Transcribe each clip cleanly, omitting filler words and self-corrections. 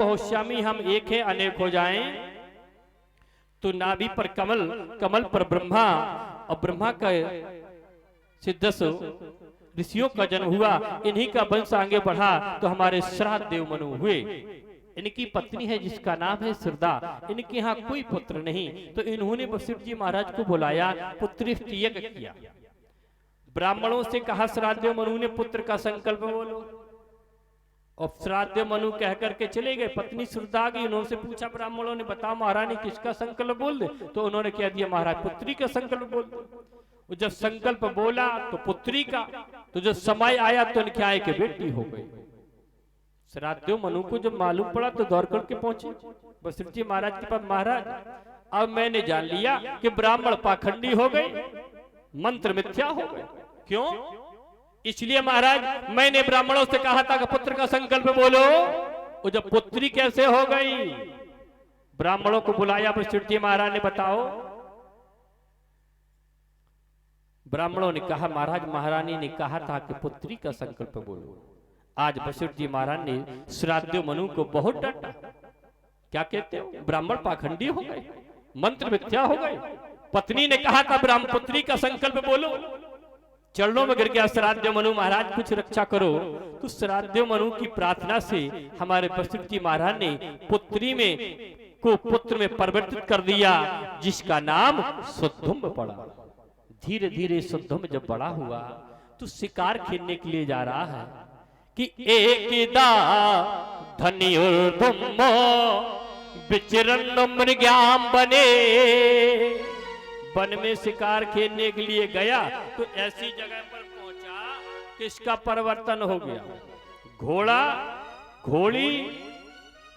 बहुश्यामी हम एक हैं अनेक हो जाएं, तो नाभि पर कमल, कमल पर ब्रह्मा, और ब्रह्मा का सिद्धस ऋषियों का जन्म हुआ, इन्हीं का वंश आगे बढ़ा तो हमारे श्राद्ध देव मनु हुए। इनकी पत्नी है जिसका नाम है श्रद्धा, इनके यहाँ कोई पुत्र नहीं, तो इन्होंने वशिष्ठ जी महाराज को बुलाया, पुत्री यज्ञ किया। ब्राह्मणों से कहा श्राद्ध देव मनु ने पुत्र का संकल्प बोलो, और श्राद्ध देव मनु कह करके चले गए। पत्नी श्रद्धा गई, उन्होंने पूछा ब्राह्मणों ने, बताओ महारानी किसका संकल्प बोल दे, तो उन्होंने कह दिया महाराज पुत्री का संकल्प बोल दो। जब संकल्प बोला तो पुत्री का, तो जब समय आया तो इनके आए के बेटी हो गई। श्राद्ध देव मनु को जब मालूम पड़ा तो दौड़ करके पहुंचे वशिष्ठ जी महाराज के पास, महाराज अब मैंने जान लिया कि ब्राह्मण पाखंडी हो गए, मंत्र मिथ्या हो गए। क्यों? इसलिए महाराज मैंने ब्राह्मणों से कहा था कि पुत्र का संकल्प बोलो, वो जब पुत्री कैसे हो गई? ब्राह्मणों को बुलाया वशिष्ठ जी महाराज ने, बताओ। ब्राह्मणों ने कहा महाराज महारानी ने कहा था कि पुत्री का संकल्प बोलो। आज वशिष्ठ जी महाराज ने श्राद्ध देव मनु को बहुत डांटा। क्या कहते हो? ब्राह्मण पाखंडी हो गए, मंत्र मिथ्या हो गए। पत्नी ने कहा था ब्राह्मण पुत्री का संकल्प बोलो, चरणों में गिर गया श्राद्ध देव मनु, महाराज कुछ रक्षा करो। तो श्राद्ध देव मनु की प्रार्थना से हमारे वशिष्ठ जी महाराज ने पुत्री में को पुत्र में परिवर्तित कर दिया, जिसका नाम सुद्धुम पड़ा। धीरे धीरे सुद्धुम जब बड़ा हुआ तो शिकार खेलने के लिए जा रहा है कि एकदा धन्युर्धुम्मो विचरण मृग्याम बने। वन में शिकार खेलने के लिए गया तो ऐसी जगह पर पहुंचा कि इसका परिवर्तन हो गया, घोड़ा घोड़ी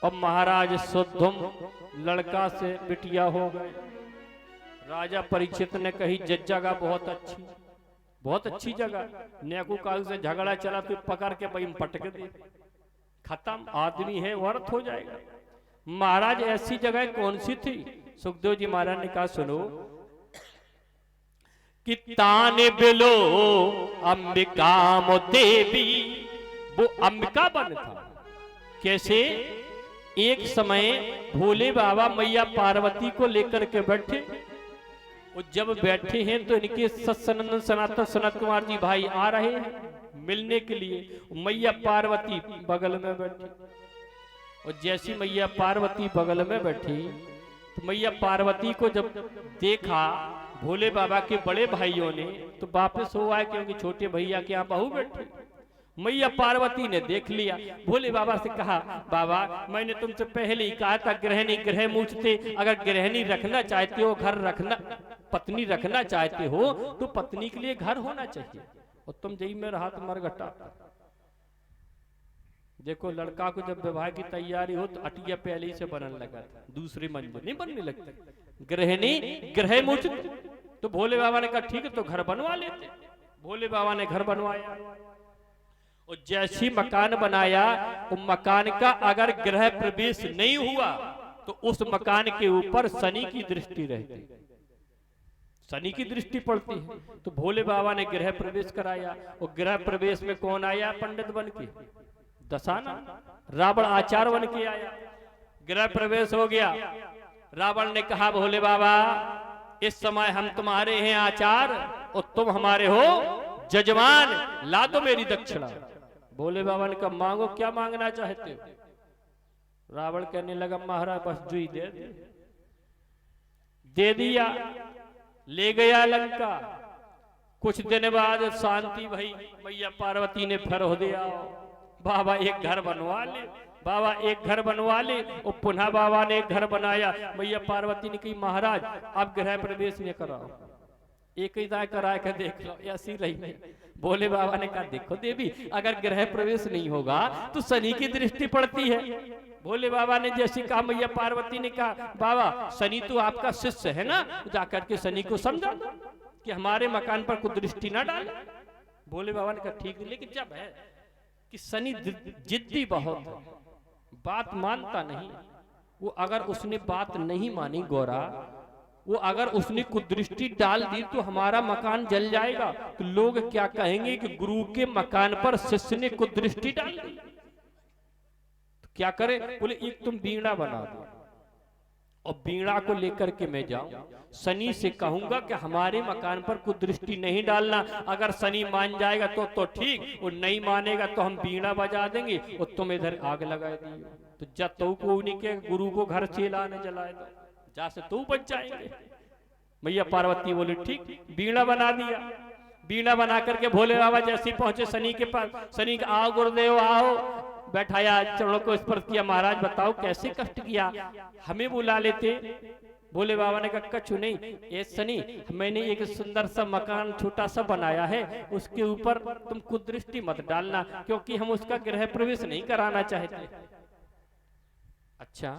और महाराज सुद्धुम लड़का से बिटिया हो गए। राजा परीक्षित ने कही जगह बहुत अच्छी जगह, नेकू काल से झगड़ा चला तो पकड़ के भाई पटक दे, खत्म, आदमी है औरत हो जाएगा। महाराज ऐसी जगह कौन सी थी? सुखदेव जी महाराज ने कहा सुनो कि ताने बिलो अंबिका देवी, वो अंबिका बन था। कैसे? एक समय भोले बाबा मैया पार्वती को लेकर के बैठे, और जब बैठे हैं तो इनके सत्सनंदन सनातन सनत कुमार जी भाई आ रहे हैं मिलने के लिए। मैया पार्वती बगल में बैठी, और जैसी मैया पार्वती बगल में बैठी तो मैया पार्वती को जब देखा भोले बाबा के बड़े भाइयों ने, तो वापस हो आए क्योंकि छोटे भैया के यहाँ बहू बैठे। मैया पार्वती ने देख लिया, भोले बाबा से कहा बाबा मैंने तुमसे पहले ही कहा था गृहिणी ग्रह मूछते, अगर गृहिणी रखना चाहते हो, घर रखना, पत्नी रखना चाहते हो तो पत्नी के लिए घर होना चाहिए, और तुम जई में रहा तो मरघटा। देखो लड़का को जब विवाह की तैयारी हो तो अटिया पहले ही से बनने लगा था, दूसरी मंजिल नहीं बनने लगती। गृहिणी ग्रह मूछते, तो भोले बाबा ने कहा ठीक है तो घर बनवा लेते। भोले बाबा ने घर बनवाया, और जैसी मकान बनाया, उस मकान का अगर गृह प्रवेश नहीं हुआ तो उस मकान के ऊपर शनि की दृष्टि रहती, शनि की दृष्टि पड़ती है। तो भोले बाबा ने गृह प्रवेश कराया, और गृह प्रवेश में कौन आया? पंडित बन के, दसाना रावण आचार बन के आया। गृह प्रवेश हो गया, रावण ने कहा भोले बाबा इस समय हम तुम्हारे हैं आचार और तुम हमारे हो जजमान, ला दो मेरी दक्षिणा। भोले बाबा ने कहा मांगो, क्या मांगना चाहते हो? रावण कहने लगा महाराज बस जुई दे दिया, ले गया लंका। कुछ दिन बाद शांति भई, मैया पार्वती ने फिर हो दिया बाबा एक घर बनवा ले, बाबा एक घर बनवा ले, और पुनः बाबा ने एक घर बनाया। मैया पार्वती ने कही महाराज आप गृह प्रवेश नहीं कराओ, एक ही दाय करा के देख लो, ऐसी रही नहीं। भोले बाबा ने कहा देखो देवी अगर गृह प्रवेश नहीं होगा तो शनि की दृष्टि पड़ती है। भोले बाबा ने जैसे कहा, मैया पार्वती ने कहा बाबा शनि तो आपका शिष्य है ना, जाकर के शनि को समझा कि हमारे मकान पर कोई दृष्टि ना डाले। भोले बाबा ने कहा ठीक है, लेकिन जब है कि शनि जिद्दी बहुत है, बात मानता नहीं, वो अगर उसने बात नहीं मानी गौरा, वो अगर उसने कुदृष्टि डाल दी तो हमारा मकान जल जाएगा, तो लोग क्या कहेंगे कि गुरु के मकान पर शिष्य ने कुदृष्टि डाल दी। तो क्या करे? बोले एक तुम बीड़ा बना दो और बीड़ा को लेकर के मैं जाऊं, शनि से कहूंगा कि हमारे मकान पर कोई दृष्टि नहीं डालना। अगर शनि मान जाएगा तो ठीक, और नहीं मानेगा तो हम बीड़ा बजा देंगे और तुम इधर आग लगा दिए। तो जब तो को नहीं के गुरु को घर चेला ने जलाए दो, जा से तू बच जाएंगे। मैया पार्वती बोली ठीक, बीड़ा बना दिया। बीड़ा बना करके भोले बाबा जैसे पहुंचे शनि के पास, शनि का आओ गुरुदेव आओ, बैठाया, चरणों को स्पर्श किया। महाराज बताओ कैसे कष्ट किया, हमें बुला लेते। भोले बाबा ने कहा कछु नहीं, ये शनि मैंने एक सुंदर सा मकान छोटा सा बनाया है, उसके ऊपर तुम कुदृष्टि मत डालना, क्योंकि हम उसका गृह प्रवेश नहीं कराना चाहते। अच्छा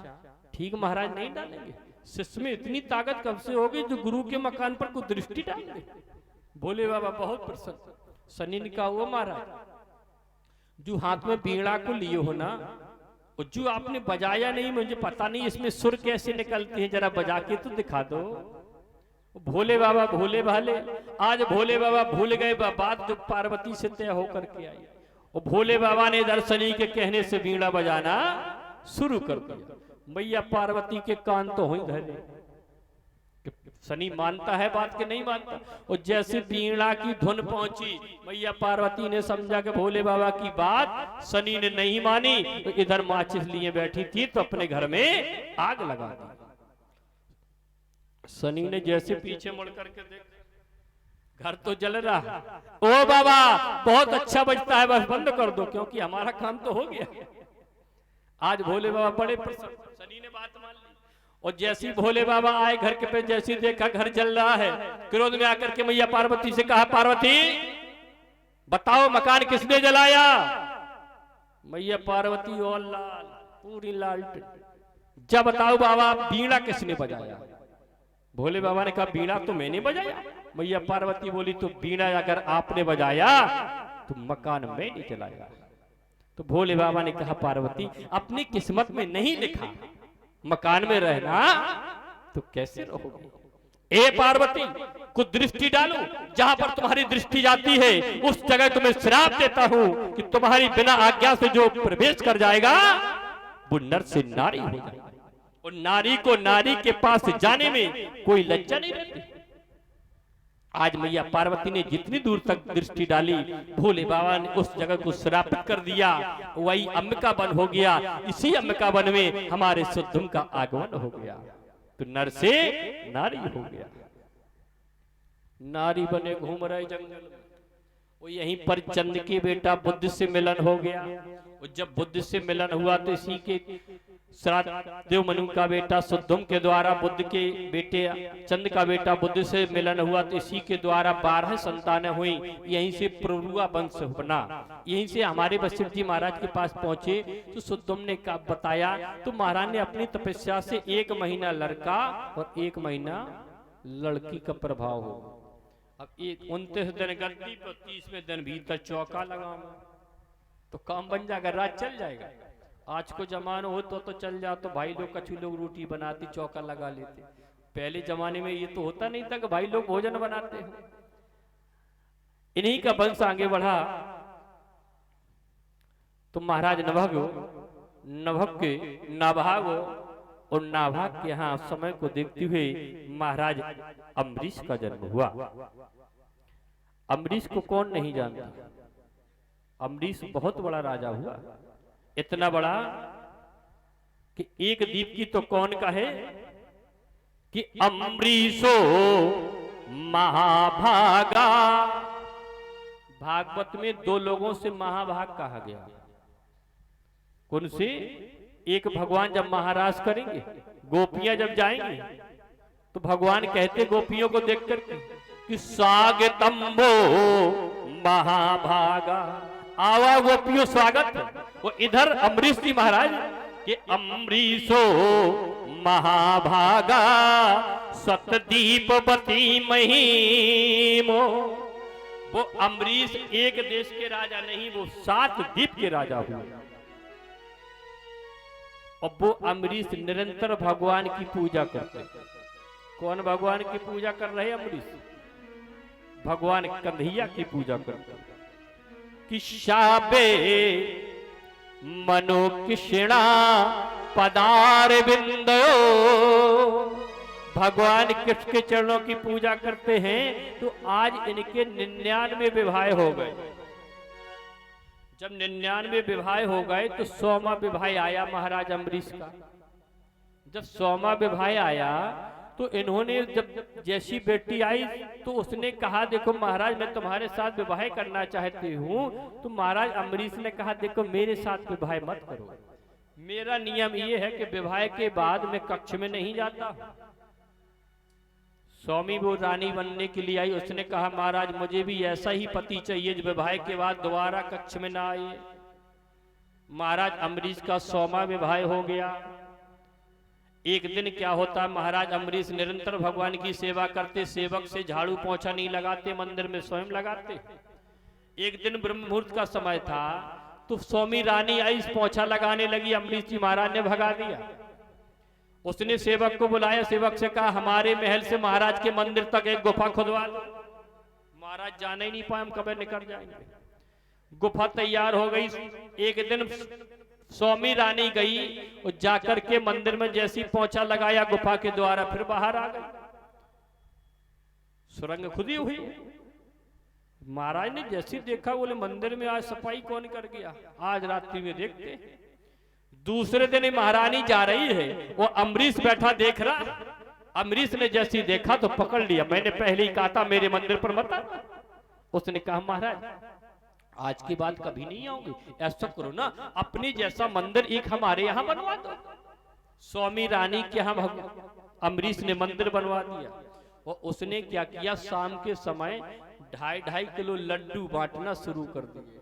ठीक महाराज, नहीं डालेंगे। शिष्य में इतनी ताकत कब से होगी जो गुरु के मकान पर कुदृष्टि डाल दे? भोले बाबा बहुत प्रसन्न। शनि ने कहा वो महाराज जो हाथ में बीड़ा को लिए हो ना, और जो आपने बजाया नहीं, मुझे पता नहीं इसमें सुर कैसे निकलते हैं, जरा बजा के तो दिखा दो। भोले बाबा भोले भाले, आज भोले बाबा भूल गए बात जो पार्वती से तय होकर के आई, और भोले बाबा ने दर्शनी के कहने से बीड़ा बजाना शुरू कर दिया। मैया पार्वती के कान तो हो धरे, शनि मानता है बात के नहीं मानता। और जैसे बीड़ा की धुन पहुंची, मैया पार्वती ने समझा कि भोले बाबा की बात शनि ने नहीं मानी, तो इधर माचिस लिए बैठी थी तो अपने घर में आग लगा दी। शनि ने जैसे पीछे मुड़ करके देखा, घर तो जल रहा। ओ बाबा बहुत अच्छा बजता है, बस बंद कर दो, क्योंकि हमारा काम तो हो गया। आज भोले बाबा बड़े प्रसन्न, शनि ने बात मान ली। और जैसी भोले बाबा आए घर के पे, जैसी देखा घर जल रहा है, क्रोध में आकर के मैया पार्वती से कहा पार्वती बताओ मकान किसने जलाया? मैया पार्वती और लाल, पूरी लालटेन। जब बताओ बाबा बीड़ा किसने बजाया? भोले बाबा ने कहा बीड़ा तो मैंने बजाया। मैया पार्वती बोली तो बीड़ा अगर आपने बजाया तो मकान मैं नहीं जलाया। तो भोले बाबा ने कहा पार्वती अपनी किस्मत में नहीं लिखा मकान में रहना, तो कैसे रहोगे? ए पार्वती कुछ दृष्टि डालो, जहां पर तुम्हारी दृष्टि जाती है उस जगह तुम्हें श्राप देता हूं कि तुम्हारी बिना आज्ञा से जो प्रवेश कर जाएगा वो नर से नारी हो जाएगा, और नारी को नारी के पास जाने में कोई लज्जा नहीं रहती। आज मैया पार्वती ने जितनी दूर तक दृष्टि डाली, भोले बाबा ने उस जगह को श्रापित कर दिया, वही अंबिका वन हो गया। इसी अंबिका वन में हमारे सुद्धम का आगमन हो गया, तो नर से नारी हो गया। नारी बने घूम रहे जंगल, वो यहीं पर चंद के बेटा बुद्ध से मिलन हो गया। और जब बुद्ध से मिलन हुआ तो इसी के श्राद्ध देवमनु का बेटा सुद्धम के द्वारा बुद्ध के बेटे चंद का बेटा बुद्ध से मिलन हुआ, तो इसी के द्वारा 12 संतानें हुई। यहीं से प्ररुआ वंश बना। यहीं से हमारे वशिष्ठ जी महाराज के पास पहुंचे तो सुद्धम ने बताया, तो महाराज ने अपनी तपस्या से 1 महीना लड़का और 1 महीना लड़की का प्रभाव हो। अब 29 दिन गद्दी पर 30वें दिन भीतर चौका लगा तो काम बन जाएगा, रात चल जाएगा। आज को जमाना हो तो चल जा, तो भाई लोग कछु लोग रोटी बनाती चौका लगा लेते। पहले जमाने में ये तो होता नहीं था कि भाई लोग भोजन बनाते हैं। इन्हीं का वंश आगे बढ़ा तो महाराज नभग के नाभाग और नाभाग के यहाँ समय को देखते हुए महाराज अम्बरीश का जन्म हुआ। अम्बरीश को कौन नहीं जानता? अम्बरीश बहुत बड़ा राजा हुआ, इतना बड़ा कि एक दीप की तो कौन कहे कि अम्बरीशो महाभागा। भागवत में 2 लोगों से महाभाग कहा गया। कौन से? एक भगवान जब महाराज करेंगे, गोपियां जब जाएंगी तो भगवान कहते गोपियों को देख करके कि स्वागतम्बो महाभागा, आवा गोपियों स्वागत। वो इधर अम्बरीश जी महाराज के अम्बरीशो महाभागा सतदीपवती महिमो। वो अम्बरीश एक देश के राजा नहीं, वो 7 द्वीप के राजा हुए। और वो अम्बरीश निरंतर भगवान की पूजा करते। कौन भगवान की पूजा कर रहे? अम्बरीश भगवान कन्हैया की पूजा करते। कि शाबे मनो कृष्णा पदार बिंदो। भगवान कृष्ण के चरणों की पूजा करते हैं तो आज इनके 99 विवाह हो गए। जब 99 विवाह हो गए तो 100वां विवाह आया महाराज अम्बरीश का। जब 100वां विवाह आया तो इन्होंने जब जैसी बेटी आई तो उसने कहा देखो महाराज मैं तुम्हारे साथ विवाह करना चाहती हूँ। तो महाराज अम्बरीश ने कहा देखो मेरे साथ विवाह मत करो, मेरा नियम ये है कि विवाह के बाद मैं कक्ष में नहीं जाता। स्वामी वो रानी बनने के लिए आई, उसने कहा महाराज मुझे भी ऐसा ही पति चाहिए जो विवाह के बाद दोबारा कक्ष में ना आए। महाराज अम्बरीश का 100वां विवाह हो गया। एक दिन क्या होता, महाराज अम्बरीश निरंतर भगवान की सेवा करते, सेवक से झाड़ू पोंछा नहीं लगाते, मंदिर में स्वयं लगाते। एक दिन ब्रह्म मुहूर्त का समय था तो स्वामी रानी आई, पोंछा लगाने लगी, अम्बरीश जी महाराज ने भगा दिया। उसने सेवक को बुलाया, सेवक से कहा हमारे महल से महाराज के मंदिर तक एक गुफा खुदवा दो। महाराज जाने ही नहीं पाए, हम कब निकल जाएंगे। गुफा तैयार हो गई। एक दिन स्वामी रानी गई और जाकर के मंदिर में जैसी पोंछा लगाया गुफा के द्वारा फिर बाहर आ गई। सुरंग खुदी हुई। महाराज ने जैसी देखा बोले मंदिर में आज सफाई कौन कर गया, आज रात्रि में देखते। दूसरे दिन महारानी जा रही है, वो अम्बरीश बैठा देख रहा। अम्बरीश ने जैसी देखा तो पकड़ लिया, मैंने पहले ही कहा था मेरे मंदिर पर मत आना। उसने कहा महाराज आज के बाद कभी नहीं आऊंगी, ऐसा करो ना अपने जैसा मंदिर एक हमारे यहाँ बनवा दो। स्वामी रानी के यहाँ अम्बरीश ने मंदिर बनवा दिया। और उसने क्या किया, शाम के समय 2.5 किलो लड्डू बांटना शुरू कर दिए।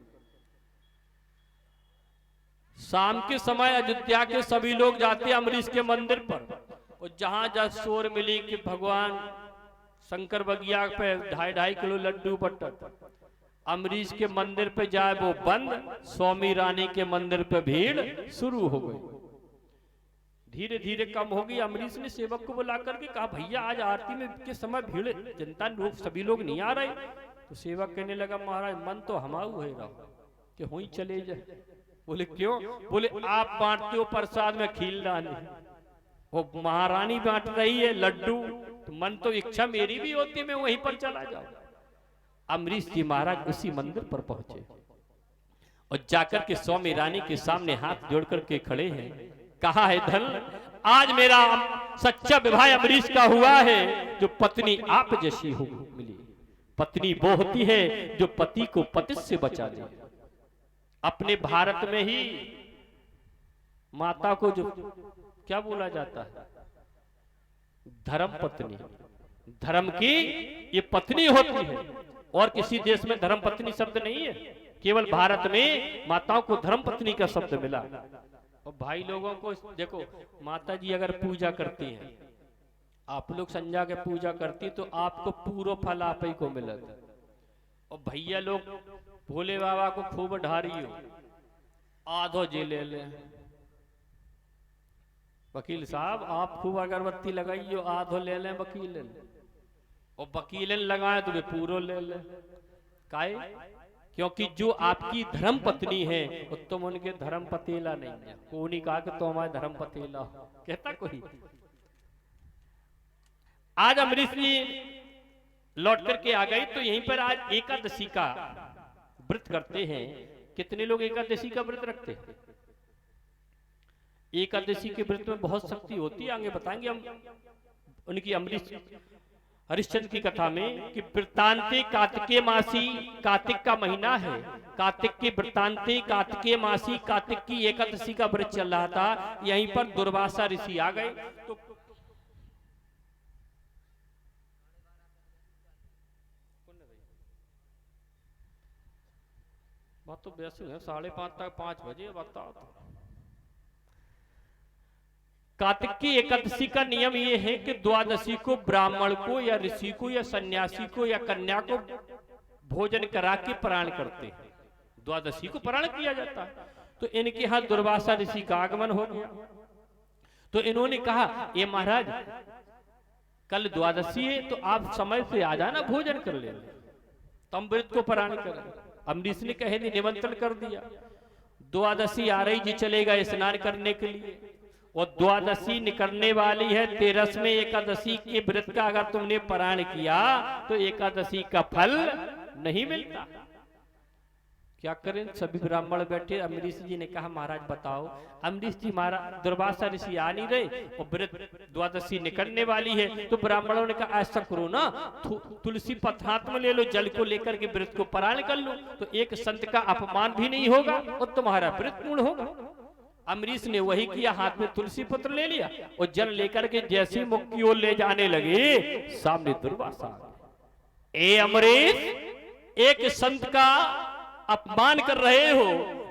शाम के समय अयोध्या के सभी लोग जाते अम्बरीश के मंदिर पर, और जहां जहां शोर मिली कि भगवान शंकर बगिया पे 2.5 किलो लड्डू बटत, अम्बरीश के मंदिर पे जाए वो बंद, स्वामी रानी के मंदिर पे भीड़ शुरू हो गई। धीरे धीरे कम हो गई। अम्बरीश ने सेवक को बुला करके कहा भैया आज आरती में के समय भीड़ जनता लोग सभी लोग नहीं आ रहे। तो सेवक कहने लगा महाराज मन तो हमाऊ है रहा कि हुई चले जाए। बोले क्यों? बोले आप बांटते हो प्रसाद में खील डाले, वो महारानी बांट रही है लड्डू, तो मन तो इच्छा मेरी भी होती मैं वहीं पर चला जाऊं। अम्बरीश जी महाराज उसी मंदिर पर पहुंचे और जाकर के स्वामी रानी के सामने हाथ जोड़ करके खड़े हैं। कहा है धन आज मेरा सच्चा विवाह अम्बरीश का हुआ है, जो पत्नी आप जैसी हो मिली। पत्नी वो होती है जो पति को पति से बचा ले। अपने भारत में ही माता को जो क्या बोला जाता है, धर्म पत्नी, धर्म की ये पत्नी होती है। और किसी देश में धर्म पत्नी शब्द नहीं है, केवल भारत में माताओं को धर्म पत्नी का शब्द मिला। और भाई लोगों को देखो, माता जी अगर पूजा करती हैं, आप लोग संजा के पूजा करती तो आपको पूरा फल आप ही को मिलता। और भैया लोग भोले बाबा को खूब ढारी हो, आधो जे ले ले। वकील साहब आप खूब अगरबत्ती लगाइयो, आधो ले ले वकील, और वकील लगाए तो वे पूरो ले ले। काहे? क्योंकि जो आपकी धर्म पत्नी है और तुम उनके धर्म पतेला नहीं है। कोई नहीं कहा कि तुम हमारे धर्म पतेला हो, कहता कोई। आज अम्बरीश जी लौट करके आ गई तो यहीं पर आज एकादशी का व्रत करते हैं। कितने लोग एकादशी का व्रत रखते हैं? एकादशी के व्रत में बहुत शक्ति होती है, आगे बताएंगे हम उनकी अम्बरीश हरिश्चंद्र की कथा में कि वृत्तांते कार्तिके मासी, कार्तिक का महीना है, कार्तिक के वृत्तांते कार्तिके मासी, कार्तिक की एकादशी का व्रत चल रहा था। यहीं पर दुर्वासा ऋषि आ गए तो बात तो वैसे है 5:30 तक 5 बजे बताओ। कार्तिक की एकादशी का नियम ये है कि द्वादशी को ब्राह्मण को या ऋषि को या सन्यासी को या कन्या को भोजन करा के प्राण करते हैं। द्वादशी को प्राण किया जाता है। तो इनके यहाँ दुर्वासा ऋषि का आगमन हो गया तो इन्होंने कहा ये महाराज कल द्वादशी है तो आप समय से आ जाना, भोजन कर लेना, तम व्रत को प्राण करें। अम्बरीश ने कहे निमंत्रण कर दिया। द्वादशी आ रही जी, चलेगा स्नान करने के लिए, और द्वादशी निकलने वाली है, 13वें एकादशी के व्रत का अगर तुमने पारायण किया तो एकादशी का फल नहीं मिलता। क्या करें, सभी ब्राह्मण बैठे। अमरीश जी ने कहा महाराज बताओ। अमरीश जी महाराज दुर्वासा ऋषि आ नहीं रहे और व्रत द्वादशी निकलने वाली है, तो ब्राह्मणों ने कहा ऐसा करो ना, तुलसी पत्र हाथ में ले लो, जल को लेकर के व्रत को पारायण कर लो, तो एक संत का अपमान भी नहीं होगा और तुम्हारा व्रत पूर्ण होगा। अमरीश ने वही किया, हाथ में तुलसी पत्र ले लिया और जल लेकर के जैसी मुख की ओर ले जाने लगे, सामने दुर्वासा। ए अमरीश, एक संत का अपमान कर रहे हो,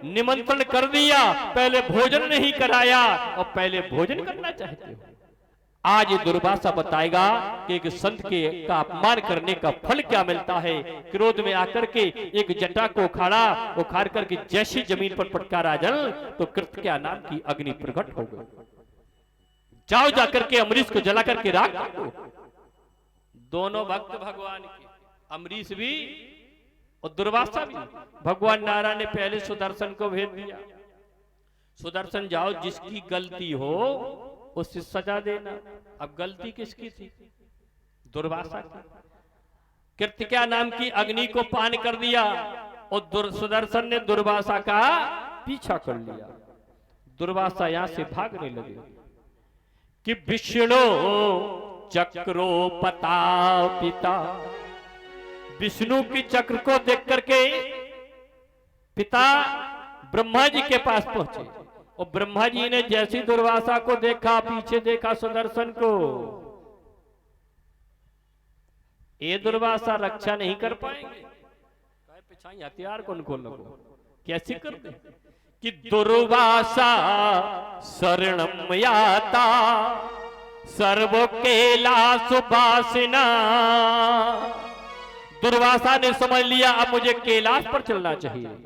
निमंत्रण कर दिया, पहले भोजन नहीं कराया और पहले भोजन करना चाहते हो। आज दुर्वासा बताएगा कि एक संत के का अपमान करने का फल क्या मिलता है। क्रोध में आकर के एक जटा को उखाड़ करके जैसी जमीन पर पटकारा जल, तो कृत्या नाम की अग्नि प्रकट हो गई। जाओ जाकर के अमरीश को जला करके राख दो। दोनों भक्त भगवान के, अमरीश भी और दुर्वासा भी। भगवान नारायण ने पहले सुदर्शन को भेज दिया, सुदर्शन जाओ, जिसकी गलती हो उससे सजा देना। अब गलती किसकी थी? दुर्वासा की। कृतिका नाम की अग्नि को पान कर दिया और सुदर्शन ने दुर्वासा का पीछा कर लिया। दुर्वासा यहां से भागने लगे कि विष्णु चक्रो पता पिता, विष्णु की चक्र को देख करके पिता ब्रह्मा जी के पास पहुंचे और ब्रह्मा जी ने जैसी दुर्वासा को देखा, पीछे देखा सुदर्शन को, ये दुर्वासा रक्षा नहीं कर पाएंगे, पिछाई हथियार कौन को लगो, कैसे कर दे कि दुर्वासा शरणम याता सर्व केला सुभासिना। दुर्वासा ने समझ लिया अब मुझे कैलाश पर चलना चाहिए।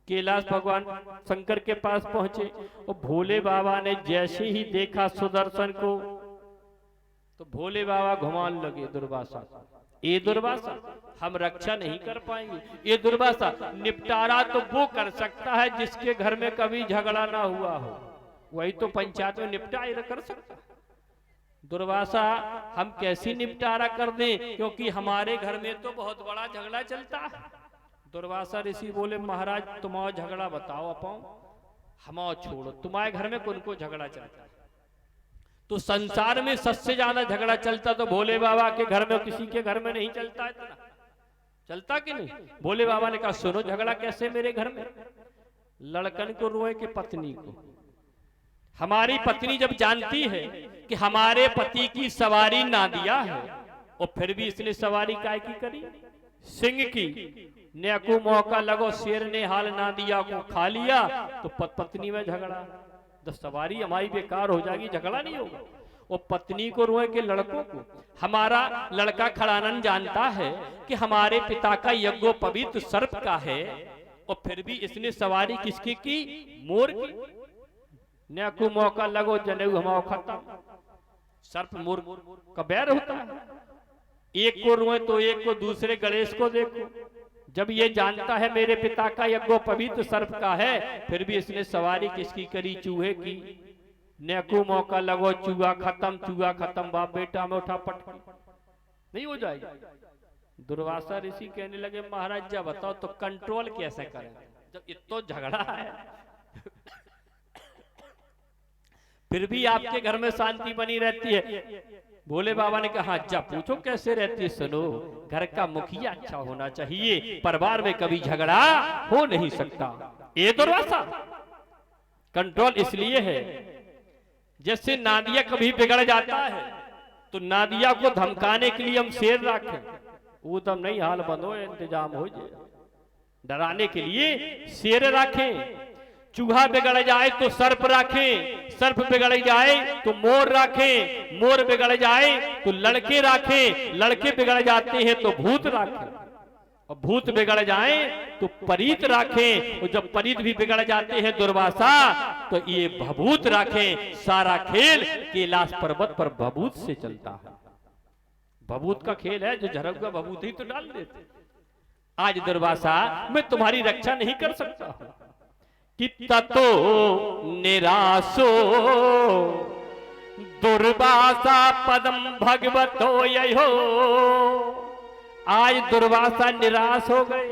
कैलाश भगवान शंकर के पास पहुंचे और भोले बाबा ने जैसे ही देखा सुदर्शन को, तो भोले बाबा घुमान लगे दुर्वासा। ये दुर्वासा हम रक्षा नहीं कर पाएंगे। ये दुर्वासा निपटारा तो वो कर सकता है जिसके घर में कभी झगड़ा ना हुआ हो, वही तो पंचायत में निपटारा कर सकता है। दुर्वासा हम कैसी निपटारा कर दें, क्योंकि हमारे घर में तो बहुत बड़ा झगड़ा चलता है। दुर्वासा ऋषि बोले महाराज तुम्हारा झगड़ा बताओ, अपाओ हमारा छोड़ो, तुम्हारे घर में कौन को झगड़ा चलता है? तो संसार में सबसे ज्यादा झगड़ा चलता तो भोले बाबा के घर में, किसी के घर में नहीं चलता। इतना चलता कि नहीं? भोले बाबा ने कहा सुनो झगड़ा कैसे मेरे घर में। लड़कन को रोए कि पत्नी को। हमारी पत्नी जब जानती है कि हमारे पति की सवारी ना दिया है और फिर भी इसने सवारी काय की करी, सिंह की, नेकू मौका लगो, शेर ने हाल ना दिया को खा लिया, तो पत्नी में झगड़ा, तो सवारी हमारी बेकार हो जाएगी, झगड़ा नहीं होगा। और पत्नी को रोए के लड़कों को, हमारा लड़का खड़ानन जानता है कि हमारे पिता का यज्ञोपवीत सर्प का है और फिर भी इसने सवारी किसकी की? मोर की। नेकू मौका लगो, जनेऊ हमारा खत्म। सर्प मोर का बैर होता है, एक को रोए तो एक को, दूसरे गणेश को देखो। जब ये जानता है मेरे पिता का यज्ञोपवीत सर्प का है, फिर भी इसने सवारी किसकी करी? चूहे की। नेकू मौका लगो, चूहा खत्म, बाप बेटा में उठा पटकी, नहीं हो जाएगी। दुर्वासा ऋषि कहने लगे महाराज जब बताओ तो कंट्रोल कैसे करें, जब इतना झगड़ा है फिर भी आपके घर में शांति बनी रहती है। भोले बाबा ने कहा जा पूछो कैसे रहती है। सुनो, घर का मुखिया अच्छा होना चाहिए, परिवार में कभी झगड़ा हो नहीं सकता। ये दुर्वासा कंट्रोल इसलिए है, जैसे नादिया कभी बिगड़ जाता है तो नादिया को धमकाने के लिए हम शेर रखें, वो दम नहीं हाल बंद हो इंतजाम हो जाए, डराने के लिए शेर रखें। चूहा बिगड़ जाए तो सर्प रखें, सर्प बिगड़ जाए तो मोर रखें, मोर बिगड़ जाए तो लड़के रखें, लड़के बिगड़ जाते हैं तो भूत रखें, और भूत बिगड़ जाए तो परीत रखें, और जब परीत भी बिगड़ जाते हैं दुर्वासा तो ये भभूत रखें। सारा खेल कैलाश पर्वत पर भभूत से चलता है। भभूत का खेल है, जो झरक भभूत ही तो डाल देते। आज दुर्वासा मैं तुम्हारी रक्षा नहीं कर सकता, कि ततो निराशो दुर्वासा पदम भगवतो यहो। आज दुर्वासा निराश हो गए,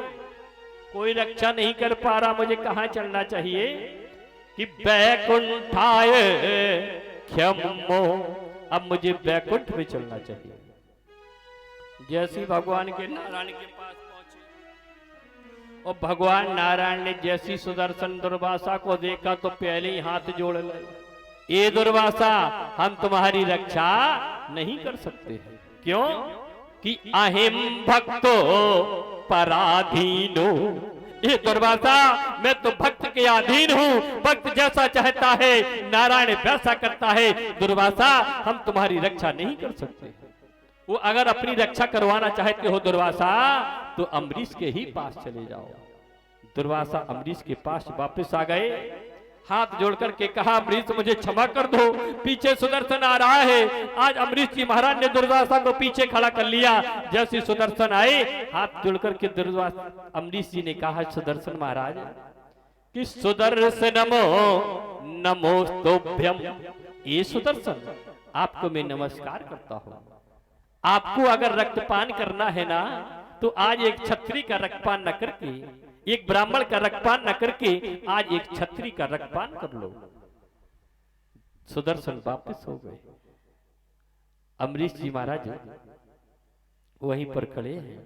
कोई रक्षा नहीं कर पा रहा, मुझे कहां चलना चाहिए? कि बैकुंठाय क्षमो, अब मुझे बैकुंठ में चलना चाहिए। जैसी भगवान के नारायण के पास पहुंचे और भगवान नारायण ने जैसी सुदर्शन दुर्वासा को देखा तो पहले ही हाथ जोड़ लिए, ये दुर्वासा हम तुम्हारी रक्षा नहीं कर सकते हैं। क्यों? कि अहिम भक्तो पराधीनो, ये दुर्वासा मैं तो भक्त के अधीन हूँ, भक्त जैसा चाहता है नारायण वैसा करता है। दुर्वासा हम तुम्हारी रक्षा नहीं कर सकते। वो अगर अपनी रक्षा करवाना चाहते हो दुर्वासा, तो अम्बरीश के ही पास चले जाओ। दुर्वासा अम्बरीश के पास वापस आ गए, हाथ जोड़कर के कहा, अम्बरीश मुझे क्षमा कर दो, पीछे सुदर्शन आ रहा है। आज अम्बरीश जी महाराज ने दुर्वासा को पीछे खड़ा कर लिया। जैसे सुदर्शन आए, हाथ जोड़कर के दुर्वासा अम्बरीश जी ने कहा, सुदर्शन महाराज कि सुदर्शन नमो नमोस्तुभ्यम, ये सुदर्शन आपको मैं नमस्कार करता हूं। आपको अगर रक्तपान करना है ना, तो आज एक क्षत्रिय का रक्तपान न करके, एक ब्राह्मण का रक्तपान न करके, आज एक क्षत्रिय का रक्तपान कर लो। सुदर्शन वापस हो गए। अम्बरीश जी महाराज वहीं पर खड़े हैं।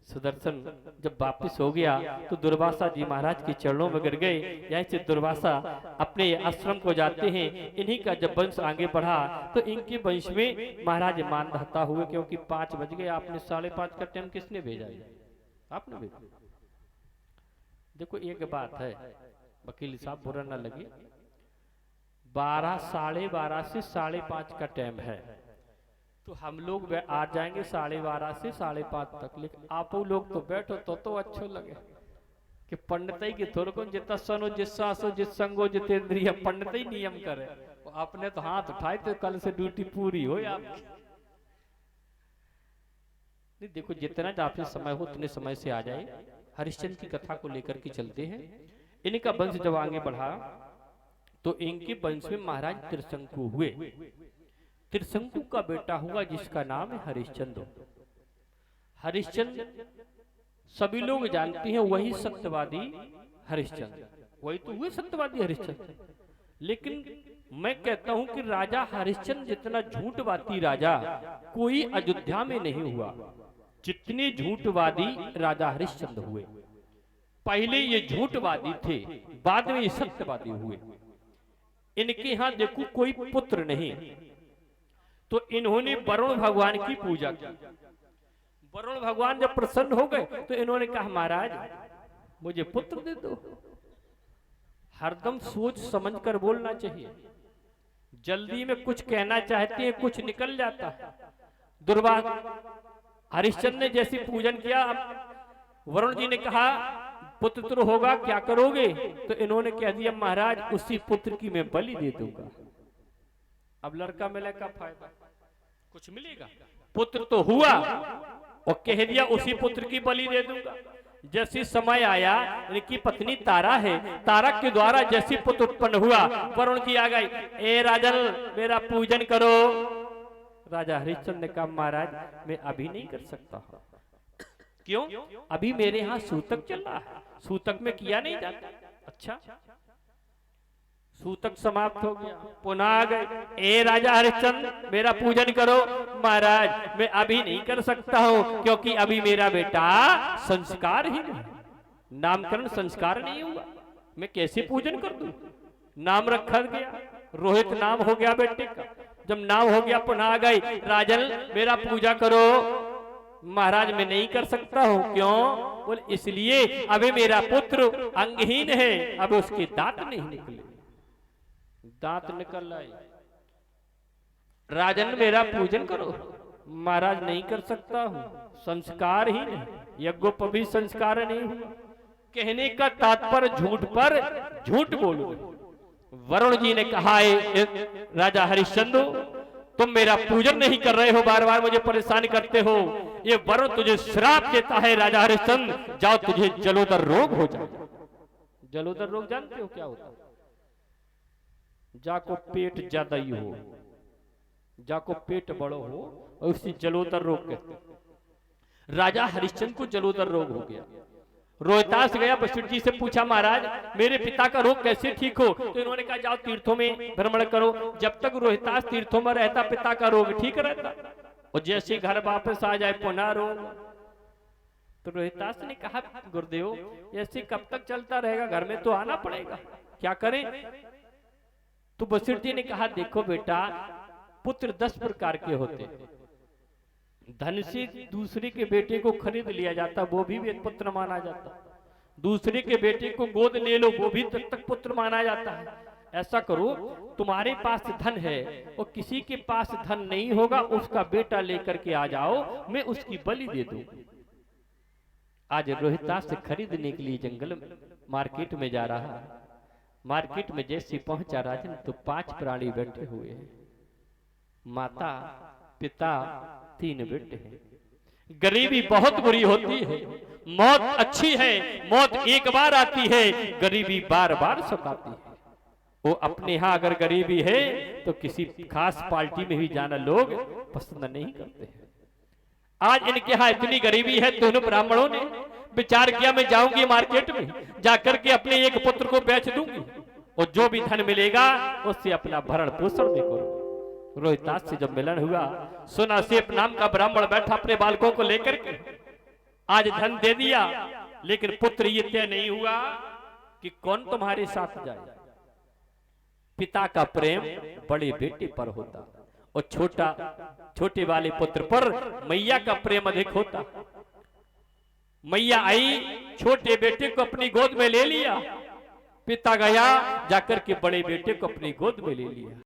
सुदर्शन जब वापस हो गया तो दुर्वासा जी महाराज के चरणों में गिर गए। यहीं से दुर्वासा अपने आश्रम को जाते हैं। इन्हीं का जब वंश आगे बढ़ा तो इनके वंश में महाराज मानधाता हुए, क्योंकि 5 बज गए। आपने 5:30 का टाइम किसने भेजा? आपने भेजा। देखो एक बात है, वकील साहब बुरा ना लगे, 12 साढ़े 12 से 5:30 का टाइम है, तो हम लोग आ जाएंगे 12:30 से 5:30 तक। लेकिन आप लोग तो बैठो तो अच्छो लगे कि पंडित की थोड़ को जितना सनो जिसासो जिस संगो जितेंद्रिय, पंडित ही नियम करे। आपने तो हाथ उठाए तो कल से ड्यूटी पूरी हो आपकी। नहीं देखो, जितना आपसे समय हो उतने समय से आ जाए। हरिश्चंद्र की कथा को लेकर के चलते हैं। इनका वंश जब आगे बढ़ा तो इनके वंश में महाराज त्रिशंकु हुए। त्रिशंकु का बेटा हुआ जिसका नाम है हरिश्चंद्र। हरिश्चंद्र सभी लोग जानते हैं, वही सत्यवादी हरिश्चंद्र, वही तो हुए सत्यवादी हरिश्चंद्र। लेकिन मैं कहता हूं कि राजा हरिश्चंद्र जितना झूठवादी राजा कोई अयोध्या में नहीं हुआ, जितने झूठवादी राजा हरिश्चंद्र हुए। पहले ये झूठवादी थे, बाद में ये सत्यवादी हुए। इनके यहां देखो कोई पुत्र नहीं, तो इन्होंने वरुण भगवान की पूजा की। वरुण भगवान जब प्रसन्न हो गए तो इन्होंने कहा, महाराज मुझे पुत्र दे दो। हरदम सोच समझकर बोलना चाहिए। जल्दी में कुछ कहना चाहते हैं, कुछ निकल जाता है। हरिश्चंद्र ने जैसे पूजन किया, वरुण जी ने कहा पुत्र होगा, क्या करोगे? तो इन्होंने कह दिया, महाराज उसी पुत्र की मैं बलि दे दूंगा। अब लड़का मिले का फायदा, कुछ मिलेगा? पुत्र तो हुआ और कह दिया उसी पुत्र की बलि दे दूंगा। जैसे समय आया, इनकी पत्नी तारा है, तारा के द्वारा जैसे पुत्र उत्पन्न हुआ, वरुण जी आ गई, ए राजन मेरा पूजन करो। राजा हरिश्चंद्र ने कहा, महाराज मैं अभी नहीं कर सकता। क्यों? अभी मेरे यहाँ सूतक चल रहा है, सूतक में किया नहीं जाता। अच्छा, सूतक समाप्त हो गया, पुनः आ गए, ए राजा हरिश्चंद्र मेरा पूजन करो। महाराज मैं अभी नहीं कर सकता हूँ, क्योंकि अभी मेरा बेटा संस्कार ही नहीं, नामकरण संस्कार नहीं हुआ, मैं कैसे पूजन कर दूं? नाम रखा गया, रोहित नाम हो गया बेटे का। जब नाम हो गया, पुनः आ गई, राजन मेरा पूजा करो। महाराज मैं नहीं कर सकता हूँ। क्यों? बोले इसलिए अभी मेरा पुत्र अंगहीन है, अब उसके दांत नहीं निकले। दांत निकल आए, राजन मेरा पूजन करो। महाराज नहीं कर सकता हूँ, संस्कार ही नहीं, यज्ञोपवी संस्कार नहीं हुआ। कहने का तात्पर्य झूठ पर झूठ बोलो। वरुण जी ने कहा, राजा हरिश्चंद्र तुम मेरा पूजन नहीं कर रहे हो, बार बार मुझे परेशान करते हो, ये वरुण तुझे श्राप देता है। राजा हरिश्चंद्र जाओ, तुझे जलोदर रोग हो जाए, जलोदर रोग जानते हो क्या होता? जाको पेट ज्यादा ही हो, जाको पेट बड़ो हो, और उसी जलोदर रोग कहते हैं। राजा हरिश्चंद्र को जलोदर रोग हो गया। रोहतास गया, वशिष्ठ जी से पूछा महाराज मेरे पिता का रोग कैसे ठीक हो? तो इन्होंने कहा जाओ तीर्थों में भ्रमण करो। जब तक रोहतास तीर्थों में रहता पिता का रोग ठीक रहता, और जैसे घर वापस आ जाए पुनः रोग। तो रोहतास ने कहा गुरुदेव ऐसे कब तक चलता रहेगा, घर में तो आना पड़ेगा, क्या करें? तो वशिष्ठ जी ने कहा देखो बेटा, पुत्र 10 प्रकार के होते हैं। धन से दूसरे के बेटे को खरीद लिया जाता, वो भी एक पुत्र माना जाता। दूसरे के बेटे को गोद ले लो, वो भी तक पुत्र माना जाता है। ऐसा करो तुम्हारे पास धन है और किसी के पास धन नहीं होगा, उसका बेटा लेकर के आ जाओ, मैं उसकी बलि दे दूं। आज रोहितास से खरीदने के लिए जंगल मार्केट में जा रहा है। मार्केट में जैसे पहुंचा राजन तो 5 प्राणी बैठे हुए हैं, माता पिता 3 बेटे हैं। गरीबी बहुत बुरी होती है, मौत अच्छी है, मौत एक बार आती है, गरीबी बार बार सताती है। वो अपने यहाँ अगर गरीबी है तो किसी खास पार्टी में भी जाना लोग पसंद नहीं करते हैं। आज इनके यहाँ इतनी गरीबी है, दोनों ब्राह्मणों ने विचार किया मैं जाऊंगी मार्केट में, जाकर के अपने एक पुत्र को बेच दूंगी और जो भी धन मिलेगा उससे अपना भरण पोषण भी करूंगी। रोहितास से जब मिलन हुआ, सुना सेठ नाम का ब्राह्मण बैठा अपने बालकों को लेकर के, आज धन दे दिया, लेकिन पुत्र ये तय नहीं हुआ कि कौन तुम्हारे साथ जाए। पिता का प्रेम बड़े बेटे पर होता और छोटे वाले पुत्र पर मैया का प्रेम अधिक होता। मैया आई, छोटे बेटे को अपनी गोद में ले लिया, पिता गया जाकर के बड़े बेटे को अपनी गोद में ले लिया।